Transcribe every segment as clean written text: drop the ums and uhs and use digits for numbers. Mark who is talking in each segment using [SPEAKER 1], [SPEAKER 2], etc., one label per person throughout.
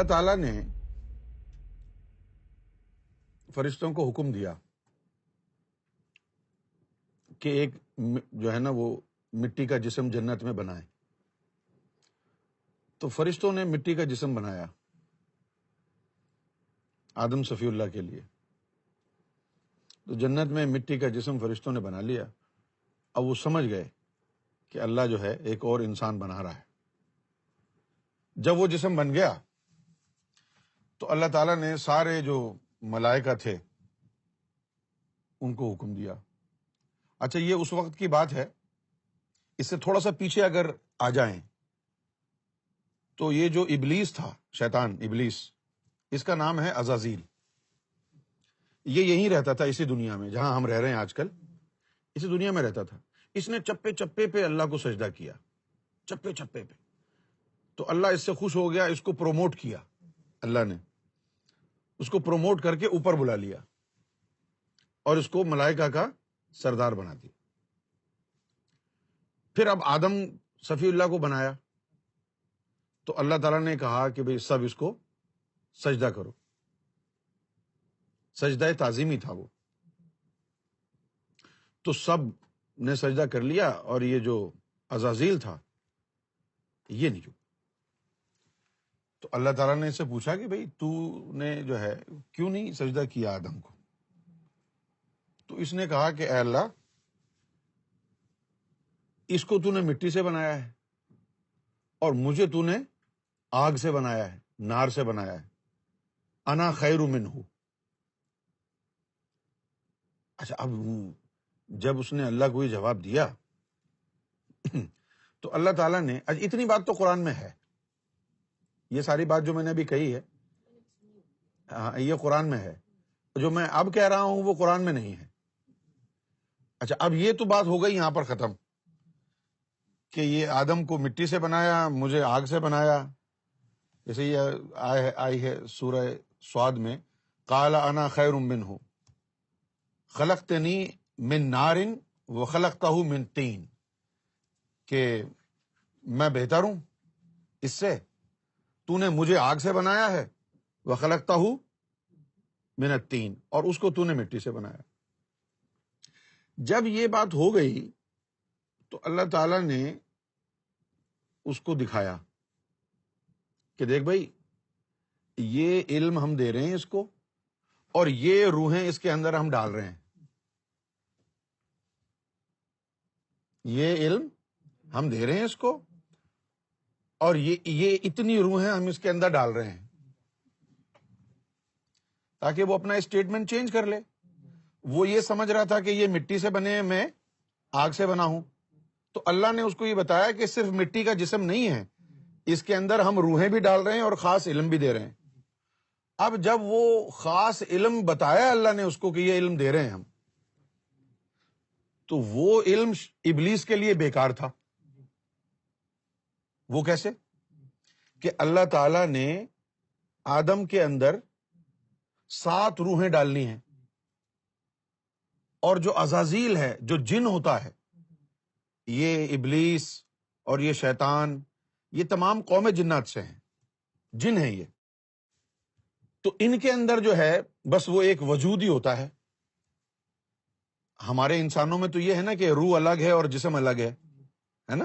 [SPEAKER 1] اللہ تعالیٰ نے فرشتوں کو حکم دیا کہ ایک جو ہے نا وہ مٹی کا جسم جنت میں بنائے. تو فرشتوں نے مٹی کا جسم بنایا آدم صفی اللہ کے لیے. تو جنت میں مٹی کا جسم فرشتوں نے بنا لیا. اب وہ سمجھ گئے کہ اللہ جو ہے ایک اور انسان بنا رہا ہے. جب وہ جسم بن گیا تو اللہ تعالیٰ نے سارے جو ملائکہ تھے ان کو حکم دیا. اچھا یہ اس وقت کی بات ہے. اس سے تھوڑا سا پیچھے اگر آ جائیں تو یہ جو ابلیس تھا، شیطان ابلیس، اس کا نام ہے عزازیل. یہ یہیں رہتا تھا اسی دنیا میں جہاں ہم رہ رہے ہیں آج کل. اسی دنیا میں رہتا تھا. اس نے چپے چپے پہ اللہ کو سجدہ کیا، چپے چپے پہ. تو اللہ اس سے خوش ہو گیا، اس کو پروموٹ کیا. اللہ نے اس کو پروموٹ کر کے اوپر بلا لیا اور اس کو ملائکہ کا سردار بنا دیا. پھر اب آدم صفی اللہ کو بنایا تو اللہ تعالیٰ نے کہا کہ بھئی سب اس کو سجدہ کرو. سجدہ تعظیمی تھا وہ. تو سب نے سجدہ کر لیا اور یہ جو عزازیل تھا یہ نہیں جو. تو اللہ تعالیٰ نے اس سے پوچھا کہ بھئی تو نے جو ہے کیوں نہیں سجدہ کیا آدم کو؟ تو اس نے کہا کہ اے اللہ، اس کو تو نے مٹی سے بنایا ہے اور مجھے تو نے آگ سے بنایا ہے، نار سے بنایا ہے. انا خیر منہ. اچھا اب جب اس نے اللہ کو یہ جواب دیا تو اللہ تعالیٰ نے اتنی بات تو قرآن میں ہے. یہ ساری بات جو میں نے ابھی کہی ہے یہ قرآن میں ہے. جو میں اب کہہ رہا ہوں وہ قرآن میں نہیں ہے. اچھا اب یہ تو بات ہو گئی یہاں پر ختم کہ یہ آدم کو مٹی سے بنایا، مجھے آگ سے بنایا. جیسے یہ آئی ہے سورہ صاد میں، قال انا خیر منہ خلقتنی من نار وخلقتہ من طین، کہ میں بہتر ہوں اس سے، تو نے مجھے آگ سے بنایا ہے، وخلقتہ من الطین، اور اس کو تو نے مٹی سے بنایا. جب یہ بات ہو گئی تو اللہ تعالیٰ نے اس کو دکھایا کہ دیکھ بھائی یہ علم ہم دے رہے ہیں اس کو اور یہ روحیں اس کے اندر ہم ڈال رہے ہیں. یہ علم ہم دے رہے ہیں اس کو اور یہ اتنی روحیں ہم اس کے اندر ڈال رہے ہیں تاکہ وہ اپنا اسٹیٹمنٹ چینج کر لے. وہ یہ سمجھ رہا تھا کہ یہ مٹی سے بنے، میں آگ سے بنا ہوں. تو اللہ نے اس کو یہ بتایا کہ صرف مٹی کا جسم نہیں ہے، اس کے اندر ہم روحیں بھی ڈال رہے ہیں اور خاص علم بھی دے رہے ہیں. اب جب وہ خاص علم بتایا اللہ نے اس کو کہ یہ علم دے رہے ہیں ہم، تو وہ علم ابلیس کے لیے بیکار تھا. وہ کیسے؟ کہ اللہ تعالی نے آدم کے اندر 7 روحیں ڈالنی ہیں، اور جو عزازیل ہے، جو جن ہوتا ہے، یہ ابلیس اور یہ شیطان، یہ تمام قوم جنات سے ہیں، جن ہیں یہ. تو ان کے اندر جو ہے بس وہ ایک وجود ہی ہوتا ہے. ہمارے انسانوں میں تو یہ ہے نا کہ روح الگ ہے اور جسم الگ ہے نا.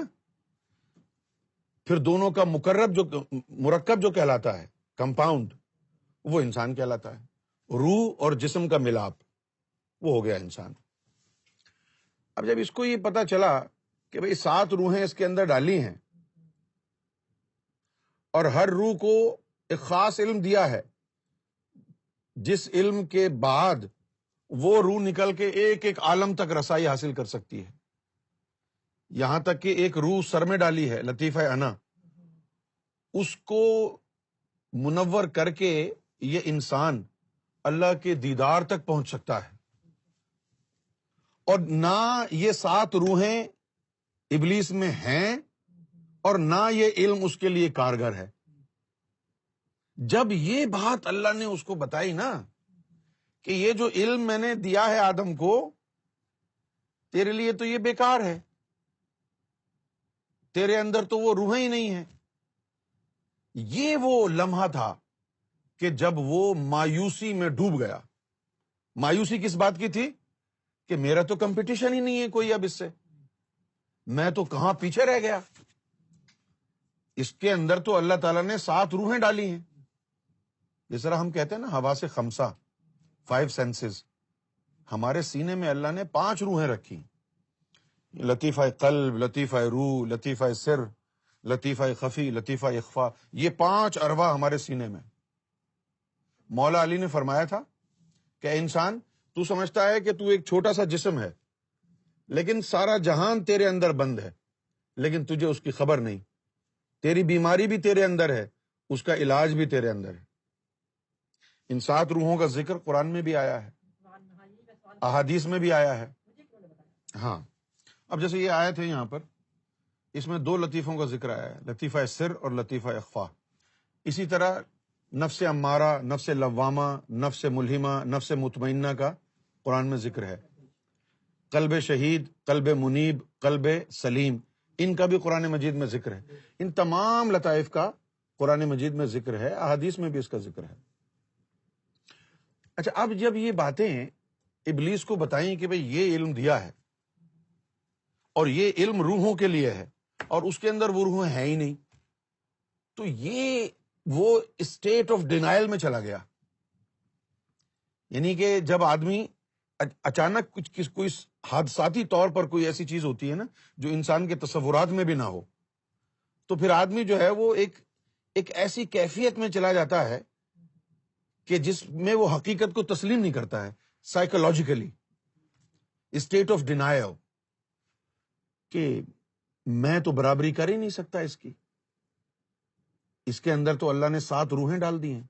[SPEAKER 1] پھر دونوں کا مرکب جو کہلاتا ہے، کمپاؤنڈ، وہ انسان کہلاتا ہے. روح اور جسم کا ملاپ، وہ ہو گیا انسان. اب جب اس کو یہ پتا چلا کہ بھئی 7 روحیں اس کے اندر ڈالی ہیں اور ہر روح کو ایک خاص علم دیا ہے، جس علم کے بعد وہ روح نکل کے ایک ایک عالم تک رسائی حاصل کر سکتی ہے. یہاں تک کہ ایک روح سر میں ڈالی ہے، لطیفہ انا، اس کو منور کر کے یہ انسان اللہ کے دیدار تک پہنچ سکتا ہے. اور نہ یہ 7 روحیں ابلیس میں ہیں اور نہ یہ علم اس کے لیے کارگر ہے. جب یہ بات اللہ نے اس کو بتائی نا کہ یہ جو علم میں نے دیا ہے آدم کو، تیرے لیے تو یہ بیکار ہے، تیرے اندر تو وہ روحیں ہی نہیں ہیں. یہ وہ لمحہ تھا کہ جب وہ مایوسی میں ڈوب گیا. مایوسی کس بات کی تھی؟ کہ میرا تو کمپٹیشن ہی نہیں ہے کوئی اب اس سے، میں تو کہاں پیچھے رہ گیا. اس کے اندر تو اللہ تعالیٰ نے 7 روحیں ڈالی ہیں. جس طرح ہم کہتے ہیں نا حواس خمسہ، 5 سینسز، ہمارے سینے میں اللہ نے 5 روحیں رکھی. لطیفہ قلب، لطیفہ روح، لطیفہ سر، لطیفہ خفی، لطیفہ اخفا، یہ 5 ارواح ہمارے سینے میں. مولا علی نے فرمایا تھا کہ انسان تو سمجھتا ہے کہ تو ایک چھوٹا سا جسم ہے، لیکن سارا جہان تیرے اندر بند ہے، لیکن تجھے اس کی خبر نہیں. تیری بیماری بھی تیرے اندر ہے، اس کا علاج بھی تیرے اندر ہے. ان 7 روحوں کا ذکر قرآن میں بھی آیا ہے، احادیث میں بھی آیا ہے. ہاں، اب جیسے یہ آیت ہے یہاں پر، اس میں 2 لطیفوں کا ذکر آیا ہے، لطیفہ سر اور لطیفہ اخفا. اسی طرح نفس امارہ، نفس لوامہ، نفس ملہمہ، نفس مطمئنہ کا قرآن میں ذکر ہے. قلب شہید، قلب منیب، قلب سلیم، ان کا بھی قرآن مجید میں ذکر ہے. ان تمام لطائف کا قرآن مجید میں ذکر ہے، احادیث میں بھی اس کا ذکر ہے. اچھا، اب جب یہ باتیں ابلیس کو بتائیں کہ بھئی یہ علم دیا ہے اور یہ علم روحوں کے لیے ہے اور اس کے اندر وہ روح ہے ہی نہیں، تو یہ وہ اسٹیٹ آف ڈینائل میں چلا گیا. یعنی کہ جب آدمی اچانک کوئی حادثاتی طور پر کوئی ایسی چیز ہوتی ہے نا جو انسان کے تصورات میں بھی نہ ہو، تو پھر آدمی جو ہے وہ ایک ایسی کیفیت میں چلا جاتا ہے کہ جس میں وہ حقیقت کو تسلیم نہیں کرتا ہے. سائیکولوجیکلی اسٹیٹ آف ڈینائل، کہ میں تو برابری کر ہی نہیں سکتا اس کی، اس کے اندر تو اللہ نے 7 روحیں ڈال دی ہیں.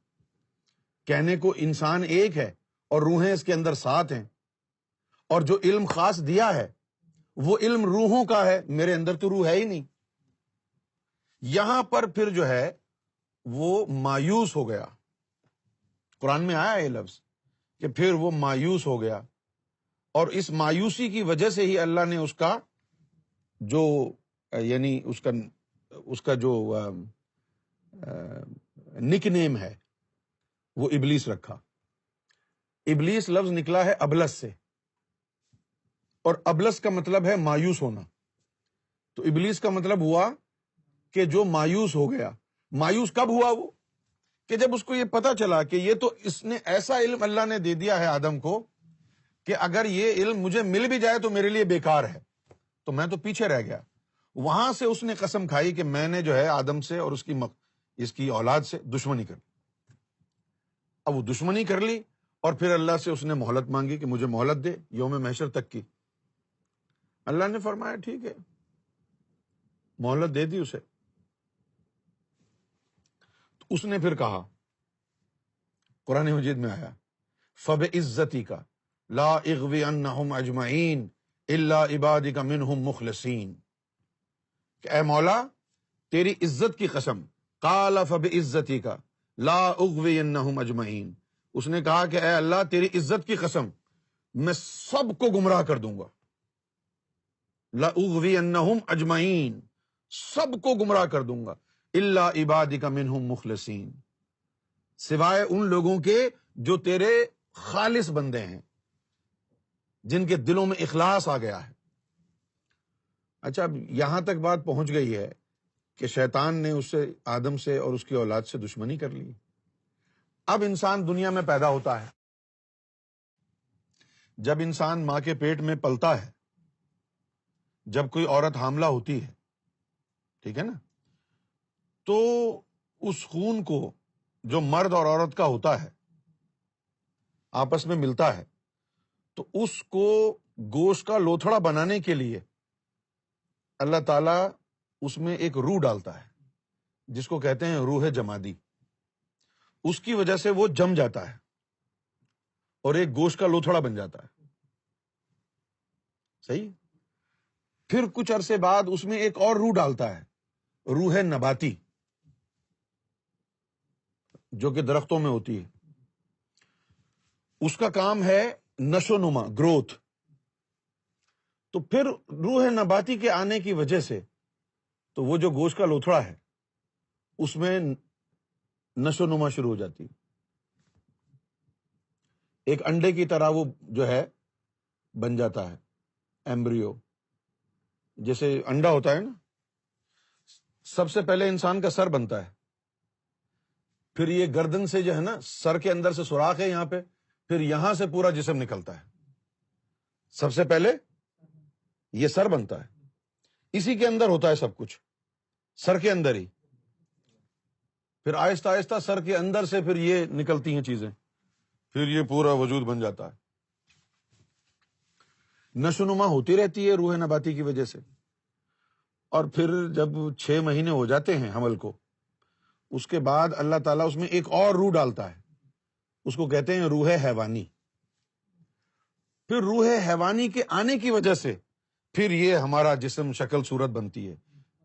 [SPEAKER 1] کہنے کو انسان ایک ہے اور روحیں اس کے اندر 7 ہیں، اور جو علم خاص دیا ہے وہ علم روحوں کا ہے، میرے اندر تو روح ہے ہی نہیں. یہاں پر پھر جو ہے وہ مایوس ہو گیا. قرآن میں آیا یہ لفظ کہ پھر وہ مایوس ہو گیا، اور اس مایوسی کی وجہ سے ہی اللہ نے اس کا جو یعنی اس کا جو نک نیم ہے وہ ابلیس رکھا. ابلیس لفظ نکلا ہے ابلس سے، اور ابلس کا مطلب ہے مایوس ہونا. تو ابلیس کا مطلب ہوا کہ جو مایوس ہو گیا. مایوس کب ہوا وہ؟ کہ جب اس کو یہ پتا چلا کہ یہ تو اس نے ایسا علم اللہ نے دے دیا ہے آدم کو کہ اگر یہ علم مجھے مل بھی جائے تو میرے لیے بیکار ہے، تو میں تو پیچھے رہ گیا. وہاں سے اس نے قسم کھائی کہ میں نے جو ہے آدم سے اور اس کی اولاد سے دشمنی کر لی. اب وہ دشمنی کر لی اور پھر اللہ سے اس نے مہلت مانگی کہ مجھے مہلت دے یوم محشر تک کی. اللہ نے فرمایا ٹھیک ہے، مہلت دے دی اسے. تو اس نے پھر کہا، قرآن مجید میں آیا فَبِعِزَّتِكَ لَا اغوینہم اجمعین الا عبادک منہم مخلصین، کہ اے مولا تیری عزت کی قسم، قال فَبِعِزَّتِكَ لا اغوینہم اجمعین، اس نے کہا کہ اے اللہ تیری عزت کی قسم میں سب کو گمراہ کر دوں گا. لا اغوینہم اجمعین، سب کو گمراہ کر دوں گا، الا عبادک منہم مخلصین، سوائے ان لوگوں کے جو تیرے خالص بندے ہیں، جن کے دلوں میں اخلاص آ گیا ہے. اچھا، اب یہاں تک بات پہنچ گئی ہے کہ شیطان نے اس سے، آدم سے اور اس کی اولاد سے دشمنی کر لی. اب انسان دنیا میں پیدا ہوتا ہے، جب انسان ماں کے پیٹ میں پلتا ہے، جب کوئی عورت حاملہ ہوتی ہے، ٹھیک ہے نا، تو اس خون کو جو مرد اور عورت کا ہوتا ہے آپس میں ملتا ہے، تو اس کو گوشت کا لوتھڑا بنانے کے لیے اللہ تعالیٰ اس میں ایک روح ڈالتا ہے جس کو کہتے ہیں روح جمادی. اس کی وجہ سے وہ جم جاتا ہے اور ایک گوشت کا لوتھڑا بن جاتا ہے. صحیح. پھر کچھ عرصے بعد اس میں ایک اور روح ڈالتا ہے، روح نباتی، جو کہ درختوں میں ہوتی ہے. اس کا کام ہے نشو نما، گروتھ. تو پھر روح نباتی کے آنے کی وجہ سے تو وہ جو گوشت کا لوتھڑا ہے اس میں نشو نما شروع ہو جاتی ہے. ایک انڈے کی طرح وہ جو ہے بن جاتا ہے، ایمبریو، جیسے انڈا ہوتا ہے نا، سب سے پہلے انسان کا سر بنتا ہے، پھر یہ گردن سے جو ہے نا، سر کے اندر سے سوراخ ہے یہاں پہ، پھر یہاں سے پورا جسم نکلتا ہے۔ سب سے پہلے یہ سر بنتا ہے، اسی کے اندر ہوتا ہے سب کچھ، سر کے اندر ہی، پھر آہستہ آہستہ سر کے اندر سے پھر یہ نکلتی ہیں چیزیں، پھر یہ پورا وجود بن جاتا ہے۔ نشو نما ہوتی رہتی ہے روح نباتی کی وجہ سے، اور پھر جب 6 مہینے ہو جاتے ہیں حمل کو، اس کے بعد اللہ تعالیٰ اس میں ایک اور روح ڈالتا ہے، اس کو کہتے ہیں روح حیوانی۔ پھر روح حیوانی کے آنے کی وجہ سے پھر یہ ہمارا جسم شکل صورت بنتی ہے،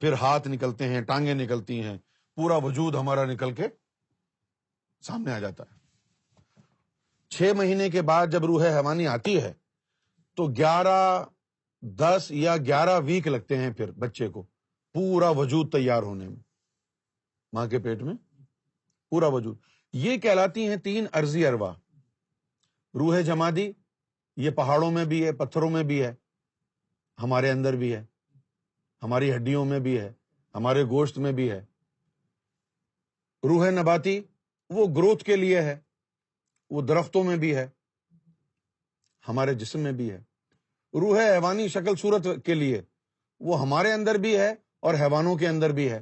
[SPEAKER 1] پھر ہاتھ نکلتے ہیں، ٹانگیں نکلتی ہیں، پورا وجود ہمارا نکل کے سامنے آ جاتا ہے۔ 6 مہینے کے بعد جب روح حیوانی آتی ہے تو 10 یا 11 ویک لگتے ہیں پھر بچے کو پورا وجود تیار ہونے میں، ماں کے پیٹ میں پورا وجود۔ یہ کہلاتی ہیں 3 عرضی ارواح۔ روح جمادی یہ پہاڑوں میں بھی ہے، پتھروں میں بھی ہے، ہمارے اندر بھی ہے، ہماری ہڈیوں میں بھی ہے، ہمارے گوشت میں بھی ہے۔ روح نباتی وہ گروتھ کے لیے ہے، وہ درختوں میں بھی ہے، ہمارے جسم میں بھی ہے۔ روح حیوانی شکل صورت کے لیے وہ ہمارے اندر بھی ہے اور حیوانوں کے اندر بھی ہے۔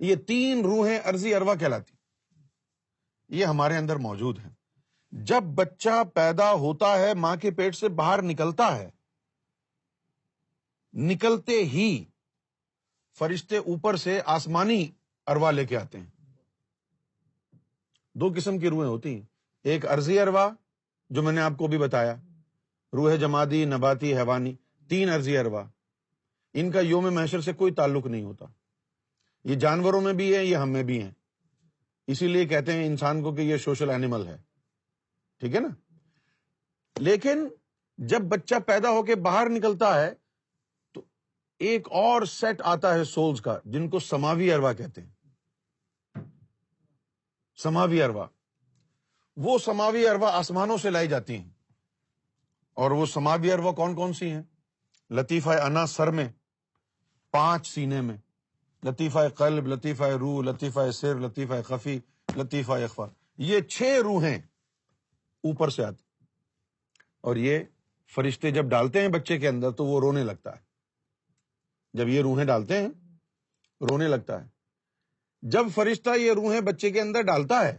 [SPEAKER 1] یہ 3 روحیں عرضی ارواح کہلاتی، یہ ہمارے اندر موجود ہیں۔ جب بچہ پیدا ہوتا ہے، ماں کے پیٹ سے باہر نکلتا ہے، نکلتے ہی فرشتے اوپر سے آسمانی ارواح لے کے آتے ہیں۔ 2 قسم کی روحیں ہوتی ہیں، ایک عرضی ارواح جو میں نے آپ کو بھی بتایا، روح جمادی، نباتی، حیوانی، 3 عرضی ارواح۔ ان کا یوم محشر سے کوئی تعلق نہیں ہوتا، یہ جانوروں میں بھی ہے، یہ ہم میں بھی ہیں، اسی لیے کہتے ہیں انسان کو کہ یہ سوشل اینیمل ہے، ٹھیک ہے نا۔ لیکن جب بچہ پیدا ہو کے باہر نکلتا ہے تو ایک اور سیٹ آتا ہے سولز کا، جن کو سماوی ارواح کہتے ہیں۔ سماوی ارواح، وہ سماوی ارواح آسمانوں سے لائی جاتی ہیں، اور وہ سماوی ارواح کون کون سی ہیں؟ لطیفہ انا سر میں، 5 سینے میں، لطیفہ قلب، لطیفہ روح، لطیفہ سر، لطیفہ خفی، لطیفہ اخفا، یہ 6 روحیں اوپر سے آتی، اور یہ فرشتے جب ڈالتے ہیں بچے کے اندر تو وہ رونے لگتا ہے۔ جب یہ روحیں ڈالتے ہیں رونے لگتا ہے۔ جب فرشتہ یہ روحیں بچے کے اندر ڈالتا ہے،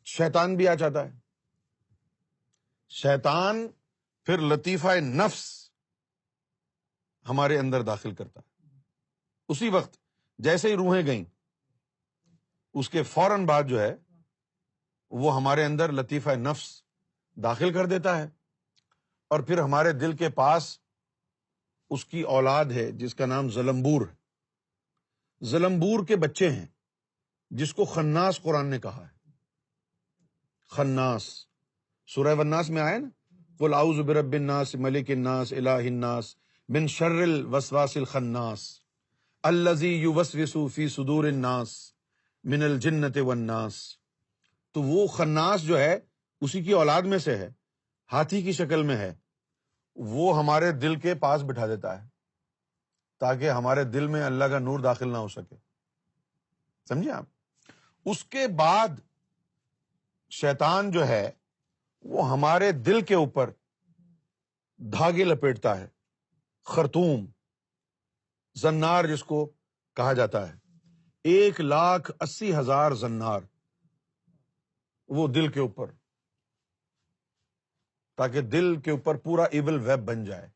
[SPEAKER 1] شیطان بھی آ جاتا ہے۔ شیطان پھر لطیفہ نفس ہمارے اندر داخل کرتا ہے۔ اسی وقت جیسے ہی روحیں گئیں، اس کے فوراً بعد جو ہے وہ ہمارے اندر لطیفہ نفس داخل کر دیتا ہے، اور پھر ہمارے دل کے پاس اس کی اولاد ہے جس کا نام زلمبور ہے۔ زلمبور کے بچے ہیں جس کو خناس قرآن نے کہا ہے۔ خناس سورہ والناس میں آیا نا، قل اعوذ برب الناس ملک الناس الہ الناس من شر الوسواس الخناس الذی یوسوس فی صدور الناس من الجنۃ والناس۔ تو وہ خناس جو ہے اسی کی اولاد میں سے ہے، ہاتھی کی شکل میں ہے، وہ ہمارے دل کے پاس بٹھا دیتا ہے تاکہ ہمارے دل میں اللہ کا نور داخل نہ ہو سکے، سمجھے آپ؟ اس کے بعد شیطان جو ہے وہ ہمارے دل کے اوپر دھاگے لپیٹتا ہے، خرطوم، زنار جس کو کہا جاتا ہے، 1,80,000 زنار وہ دل کے اوپر، تاکہ دل کے اوپر پورا ایول ویب بن جائے۔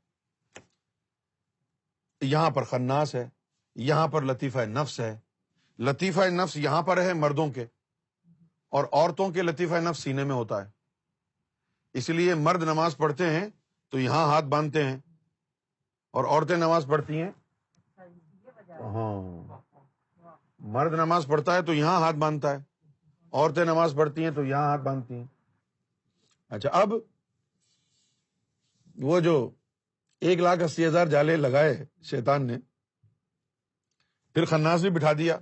[SPEAKER 1] یہاں پر خناس ہے، یہاں پر لطیفہ نفس ہے۔ لطیفہ نفس یہاں پر ہے مردوں کے، اور عورتوں کے لطیفہ نفس سینے میں ہوتا ہے۔ اس لیے مرد نماز پڑھتے ہیں تو یہاں ہاتھ باندھتے ہیں، اور عورتیں نماز پڑھتی ہیں، ہاں، مرد نماز پڑھتا ہے تو یہاں ہاتھ باندھتا ہے، عورتیں نماز پڑھتی ہیں تو یہاں ہاتھ باندھتی ہیں۔ اچھا، اب وہ جو 1,80,000 جالے لگائے شیطان نے، پھر خناس بھی بٹھا دیا،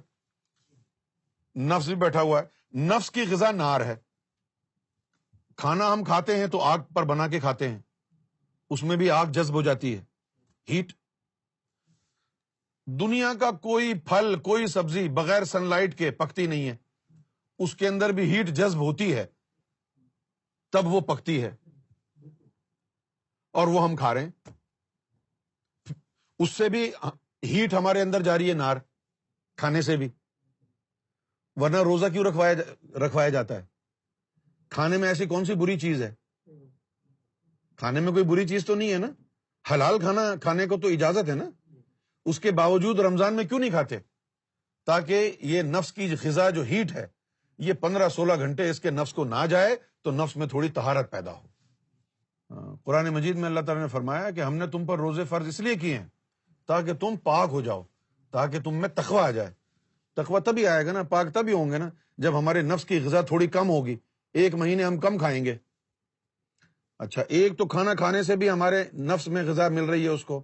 [SPEAKER 1] نفس بھی بیٹھا ہوا ہے۔ نفس کی غذا نار ہے، کھانا ہم کھاتے ہیں تو آگ پر بنا کے کھاتے ہیں، اس میں بھی آگ جذب ہو جاتی ہے، ہیٹ۔ دنیا کا کوئی پھل، کوئی سبزی بغیر سن لائٹ کے پکتی نہیں ہے، اس کے اندر بھی ہیٹ جذب ہوتی ہے تب وہ پکتی ہے، اور وہ ہم کھا رہے ہیں، اس سے بھی ہیٹ ہمارے اندر جاری ہے، نار کھانے سے بھی، ورنہ روزہ کیوں رکھوایا جاتا ہے؟ کھانے میں ایسی کون سی بری چیز ہے؟ کھانے میں کوئی بری چیز تو نہیں ہے نا، حلال کھانا کھانے کو تو اجازت ہے نا، اس کے باوجود رمضان میں کیوں نہیں کھاتے؟ تاکہ یہ نفس کی غذا جو ہیٹ ہے، یہ 15-16 گھنٹے اس کے نفس کو نہ جائے تو نفس میں تھوڑی طہارت پیدا ہو۔ قرآن مجید میں اللہ تعالیٰ نے فرمایا کہ ہم نے تم پر روزے فرض اس لیے کیے ہیں تاکہ تم پاک ہو جاؤ، تاکہ تم میں تقوی آ جائے۔ تقوی تبھی آئے گا نا، پاک تبھی ہوں گے نا جب ہمارے نفس کی غذا تھوڑی کم ہوگی، 1 مہینے ہم کم کھائیں گے۔ اچھا، ایک تو کھانا کھانے سے بھی ہمارے نفس میں غذا مل رہی ہے اس کو،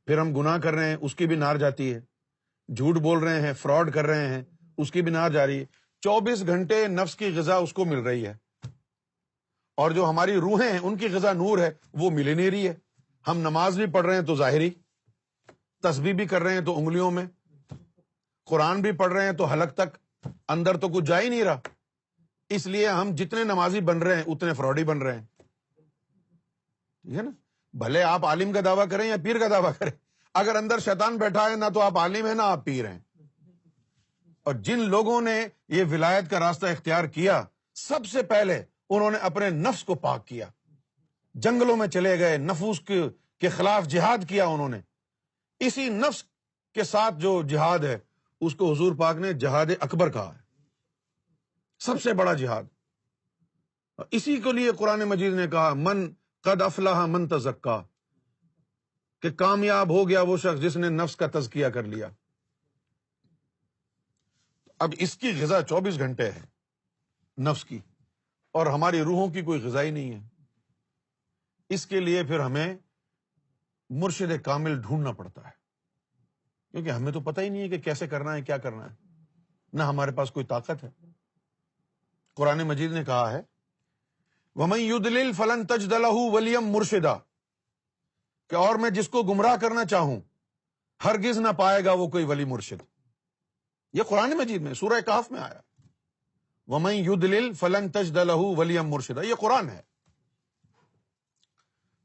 [SPEAKER 1] پھر ہم گناہ کر رہے ہیں اس کی بھی نار جاتی ہے، جھوٹ بول رہے ہیں، فراڈ کر رہے ہیں، اس کی بھی نار جاری ہے، 24 گھنٹے نفس کی غذا اس کو مل رہی ہے، اور جو ہماری روحیں ہیں ان کی غذا نور ہے، وہ مل ہی نہیں رہی ہے۔ ہم نماز بھی پڑھ رہے ہیں تو ظاہری، تسبیح بھی کر رہے ہیں تو انگلیوں میں، قرآن بھی پڑھ رہے ہیں تو حلق تک، اندر تو کچھ جا ہی نہیں رہا، اس لیے ہم جتنے نمازی بن رہے ہیں اتنے فراڈی بن رہے ہیں، ٹھیک ہے نا؟ بھلے آپ عالم کا دعویٰ کریں یا پیر کا دعویٰ کریں، اگر اندر شیطان بیٹھا ہے، نہ تو آپ عالم ہیں نہ آپ پیر ہیں۔ اور جن لوگوں نے یہ ولایت کا راستہ اختیار کیا، سب سے پہلے انہوں نے اپنے نفس کو پاک کیا، جنگلوں میں چلے گئے، نفوس کے خلاف جہاد کیا انہوں نے۔ اسی نفس کے ساتھ جو جہاد ہے اس کو حضور پاک نے جہاد اکبر کہا ہے، سب سے بڑا جہاد۔ اسی کے لیے قرآن مجید نے کہا من قد افلح من تزکا، کہ کامیاب ہو گیا وہ شخص جس نے نفس کا تزکیہ کر لیا۔ اب اس کی غذا 24 گھنٹے ہے نفس کی، اور ہماری روحوں کی کوئی غذا ہی نہیں ہے۔ اس کے لیے پھر ہمیں مرشد کامل ڈھونڈنا پڑتا ہے، کیونکہ ہمیں تو پتہ ہی نہیں ہے کہ کیسے کرنا ہے، کیا کرنا ہے، نہ ہمارے پاس کوئی طاقت ہے۔ قرآن مجید نے کہا ہے وَمَن يُضْلِلْ فَلَن تَجِدَ لَهُ وَلِيًّا مُرْشِدًا، کہ اور میں جس کو گمراہ کرنا چاہوں ہرگز نہ پائے گا وہ کوئی ولی مرشد۔ یہ قرآن مجید میں سورہ کہف میں آیا وَمَن يُضْلِلْ فَلَن تَجِدَ لَهُ وَلِيًّا مُرْشِدًا، یہ قرآن ہے۔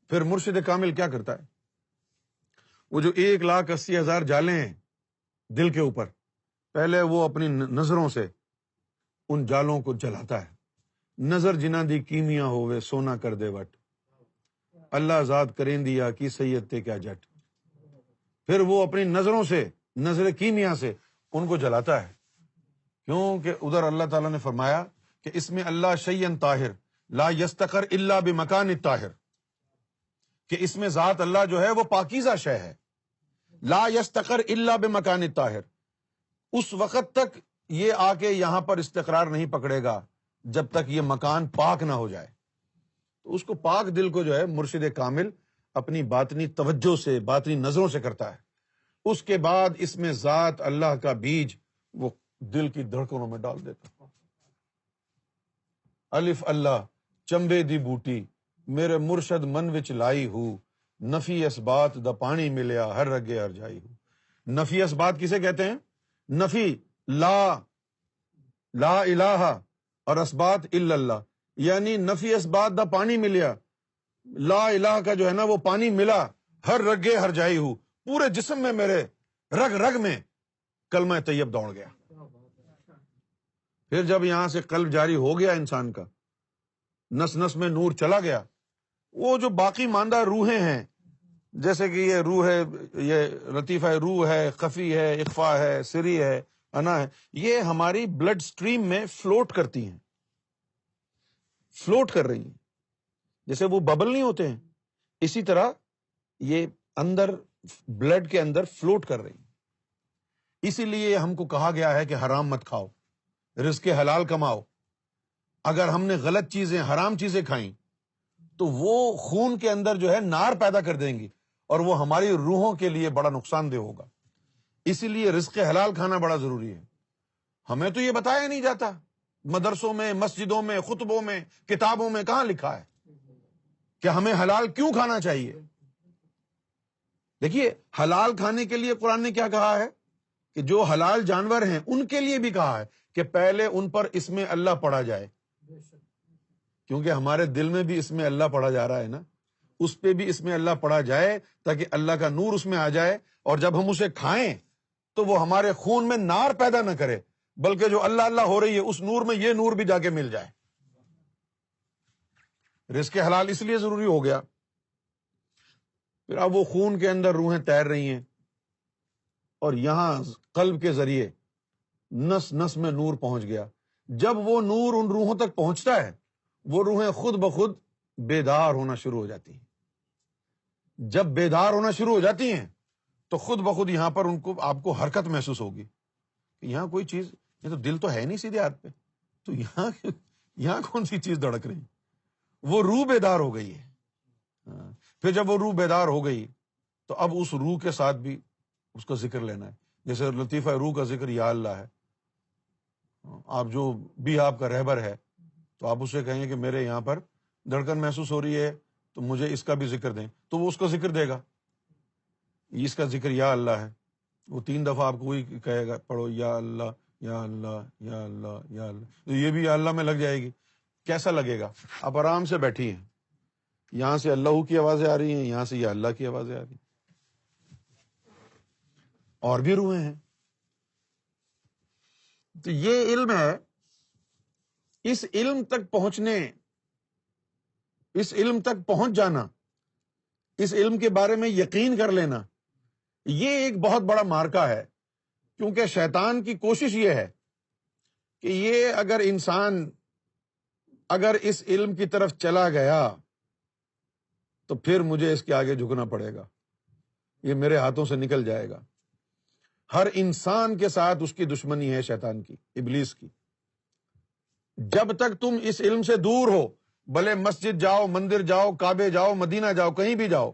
[SPEAKER 1] پھر مرشد کامل کیا کرتا ہے؟ وہ جو 1,80,000 جالیں ہیں دل کے اوپر، پہلے وہ اپنی نظروں سے ان جالوں کو جلاتا ہے۔ نظر جنہ دی کیمیا ہوئے سونا کر دے وٹ، اللہ ذات کریں دیا کی سید تے کیا جٹ۔ پھر وہ اپنی نظروں سے، نظر کیمیا سے ان کو جلاتا ہے، کیونکہ ادھر اللہ تعالیٰ نے فرمایا کہ اس میں اللہ شیئن طاہر لا یستقر الا بمکان الطاہر، کہ اس میں ذات اللہ جو ہے وہ پاکیزہ شے ہے، لا یستقر الا بمکان الطاہر، اس وقت تک یہ آ کے یہاں پر استقرار نہیں پکڑے گا جب تک یہ مکان پاک نہ ہو جائے۔ تو اس کو پاک دل کو جو ہے مرشد کامل اپنی باطنی توجہ سے، باطنی نظروں سے کرتا ہے، اس کے بعد اس میں ذات اللہ کا بیج وہ دل کی دھڑکنوں میں ڈال دیتا۔ الف اللہ چمبے دی بوٹی میرے مرشد من وچ لائی ہو، نفی اسبات دا پانی ملیا ہر رگے ہر جائی ہو۔ نفی اسبات کسے کہتے ہیں؟ نفی لا الہ اور اسبات الا اللہ، یعنی نفی اسبات دا پانی ملیا، لا الہ کا جو ہے نا وہ پانی ملا، ہر رگے ہر جائی ہو، پورے جسم میں میرے رگ رگ میں کلمہ طیب دوڑ گیا۔ پھر جب یہاں سے قلب جاری ہو گیا انسان کا، نس نس میں نور چلا گیا، وہ جو باقی ماندہ روحیں ہیں، جیسے کہ یہ روح ہے، یہ لطیفہ روح ہے، خفی ہے، اخفا ہے، سری ہے، انا ہے، یہ ہماری بلڈ سٹریم میں فلوٹ کرتی ہیں، فلوٹ کر رہی ہیں، جیسے وہ ببل نہیں ہوتے ہیں، اسی طرح یہ اندر بلڈ کے اندر فلوٹ کر رہی ہیں۔ اسی لیے ہم کو کہا گیا ہے کہ حرام مت کھاؤ، رزق حلال کماؤ۔ اگر ہم نے غلط چیزیں، حرام چیزیں کھائیں تو وہ خون کے اندر جو ہے نار پیدا کر دیں گی، اور وہ ہماری روحوں کے لیے بڑا نقصان دہ ہوگا۔ اسی لیے رزق حلال کھانا بڑا ضروری ہے۔ ہمیں تو یہ بتایا نہیں جاتا، مدرسوں میں، مسجدوں میں، خطبوں میں، کتابوں میں کہاں لکھا ہے کہ ہمیں حلال کیوں کھانا چاہیے؟ دیکھیے، حلال کھانے کے لیے قرآن نے کیا کہا ہے کہ جو حلال جانور ہیں ان کے لیے بھی کہا ہے کہ پہلے ان پر اسم اللہ پڑھا جائے، کیونکہ ہمارے دل میں بھی اسم اللہ پڑھا جا رہا ہے نا، اس پہ بھی اسم اللہ پڑھا جائے تاکہ اللہ کا نور اس میں آ جائے، اور جب ہم اسے کھائیں تو وہ ہمارے خون میں نار پیدا نہ کرے، بلکہ جو اللہ اللہ ہو رہی ہے اس نور میں یہ نور بھی جا کے مل جائے۔ رزق حلال اس لیے ضروری ہو گیا۔ پھر اب وہ خون کے اندر روحیں تیر رہی ہیں، اور یہاں قلب کے ذریعے نس نس میں نور پہنچ گیا۔ جب وہ نور ان روحوں تک پہنچتا ہے، وہ روحیں خود بخود بیدار ہونا شروع ہو جاتی ہیں۔ جب بیدار ہونا شروع ہو جاتی ہیں تو خود بخود یہاں پر ان کو آپ کو حرکت محسوس ہوگی کہ یہاں کوئی چیز، یہ تو دل تو ہے نہیں سیدھے ہاتھ پہ، تو یہاں کون سی چیز دھڑک رہی؟ وہ روح بیدار ہو گئی ہے۔ پھر جب وہ روح بیدار ہو گئی تو اب اس روح کے ساتھ بھی اس کا ذکر لینا ہے۔ جیسے لطیفہ روح کا ذکر یا اللہ ہے، آپ جو بھی آپ کا رہبر ہے تو آپ اسے کہیں کہ میرے یہاں پر دھڑکن محسوس ہو رہی ہے تو مجھے اس کا بھی ذکر دیں، تو وہ اس کا ذکر دے گا۔ اس کا ذکر یا اللہ ہے، وہ 3 دفعہ آپ کو وہی کہے گا، پڑھو یا اللہ یا اللہ یا اللہ یا اللہ، تو یہ بھی یا اللہ میں لگ جائے گی۔ کیسا لگے گا؟ آپ آرام سے بیٹھی ہیں، یہاں سے اللہ کی آوازیں آ رہی ہیں، یہاں سے یا اللہ کی آوازیں آ رہی ہیں، اور بھی روحیں ہیں۔ تو یہ علم ہے، اس علم تک پہنچنے، اس علم تک پہنچ جانا، اس علم کے بارے میں یقین کر لینا، یہ ایک بہت بڑا معرکہ ہے، کیونکہ شیطان کی کوشش یہ ہے کہ یہ اگر انسان اگر اس علم کی طرف چلا گیا تو پھر مجھے اس کے آگے جھکنا پڑے گا، یہ میرے ہاتھوں سے نکل جائے گا۔ ہر انسان کے ساتھ اس کی دشمنی ہے، شیطان کی، ابلیس کی۔ جب تک تم اس علم سے دور ہو، بھلے مسجد جاؤ، مندر جاؤ، کعبے جاؤ، مدینہ جاؤ، کہیں بھی جاؤ،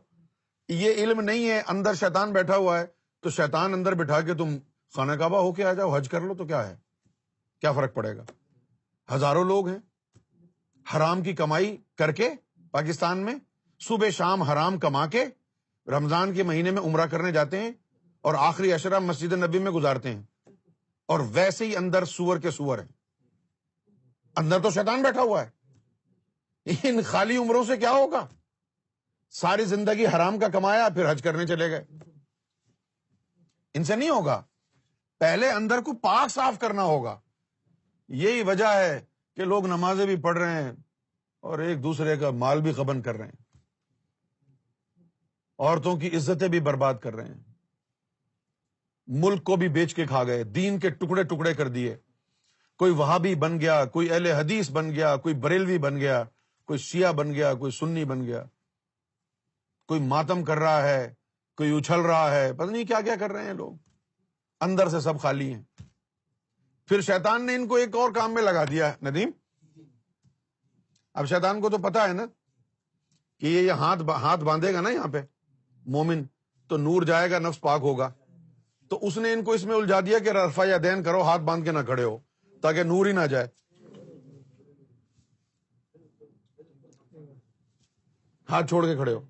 [SPEAKER 1] یہ علم نہیں ہے، اندر شیطان بیٹھا ہوا ہے، تو شیطان اندر بٹھا کے تم خانہ کعبہ ہو کے آ جاؤ، حج کر لو، تو کیا ہے، کیا فرق پڑے گا؟ ہزاروں لوگ ہیں حرام کی کمائی کر کے پاکستان میں، صبح شام حرام کما کے رمضان کے مہینے میں عمرہ کرنے جاتے ہیں اور آخری عشرہ مسجد نبی میں گزارتے ہیں، اور ویسے ہی اندر سور کے سور ہیں، اندر تو شیطان بیٹھا ہوا ہے۔ ان خالی عمروں سے کیا ہوگا؟ ساری زندگی حرام کا کمایا، پھر حج کرنے چلے گئے، ان سے نہیں ہوگا۔ پہلے اندر کو پاک صاف کرنا ہوگا۔ یہی وجہ ہے کہ لوگ نمازیں بھی پڑھ رہے ہیں اور ایک دوسرے کا مال بھی غبن کر رہے ہیں، عورتوں کی عزتیں بھی برباد کر رہے ہیں، ملک کو بھی بیچ کے کھا گئے، دین کے ٹکڑے ٹکڑے کر دیے، کوئی وہابی بن گیا، کوئی اہل حدیث بن گیا، کوئی بریلوی بن گیا، کوئی شیعہ بن گیا، کوئی سنی بن گیا، کوئی ماتم کر رہا ہے، کوئی اچھل رہا ہے، پتہ نہیں کیا کیا کر رہے ہیں لوگ، اندر سے سب خالی ہیں۔ پھر شیطان نے ان کو ایک اور کام میں لگا دیا ہے ندیم۔ اب شیطان کو تو پتا ہے نا کہ یہ ہاتھ باندھے گا نا یہاں پہ مومن تو نور جائے گا، نفس پاک ہوگا، تو اس نے ان کو اس میں الجھا دیا کہ رفع یدین کرو، ہاتھ باندھ کے نہ کھڑے ہو تاکہ نور ہی نہ جائے، ہاتھ چھوڑ کے کھڑے ہو۔